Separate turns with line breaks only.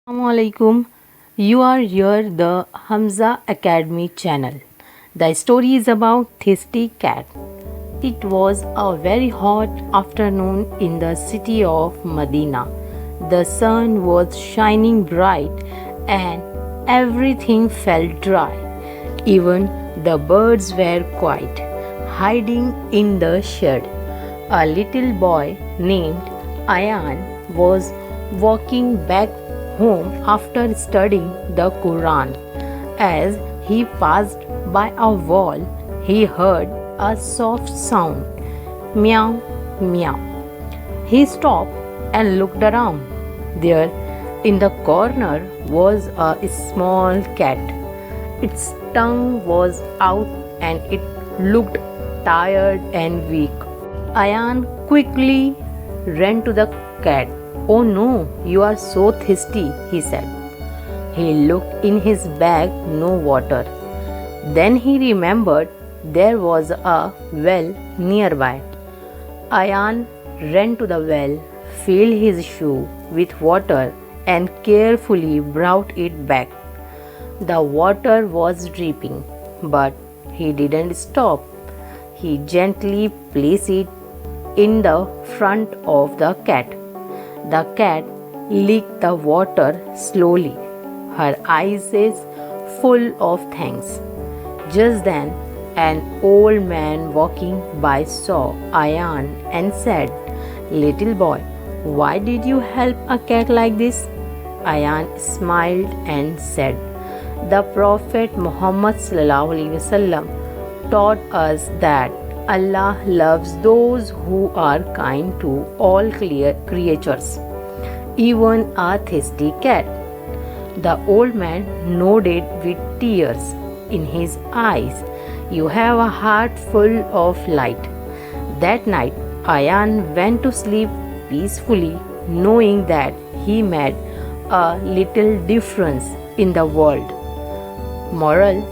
Assalamualaikum. You are here the Hamza Academy channel. The story is about Thirsty Cat. It was a very hot afternoon in the city of Medina. The sun was shining bright and everything felt dry. Even the birds were quiet, hiding in the shed. A little boy named Ayan was walking back home after studying the Quran. As he passed by a wall, he heard a soft sound meow, meow. He stopped and looked around. There, in the corner, was a small cat. Its tongue was out and it looked tired and weak. Ayan quickly ran to the cat. "Oh no, you are so thirsty," he said. He looked in his bag, no water. Then he remembered there was a well nearby. Ayan ran to the well, filled his shoe with water, and carefully brought it back. The water was dripping, but he didn't stop. He gently placed it in the front of the cat. The cat licked the water slowly, her eyes full of thanks. Just then, an old man walking by saw Ayan and said, "Little boy, why did you help a cat like this?" Ayan smiled and said, "The Prophet Muhammad taught us that Allah loves those who are kind to all creatures, even a thirsty cat." The old man nodded with tears in his eyes. "You have a heart full of light." That night, Ayan went to sleep peacefully, knowing that he made a little difference in the world. Moral: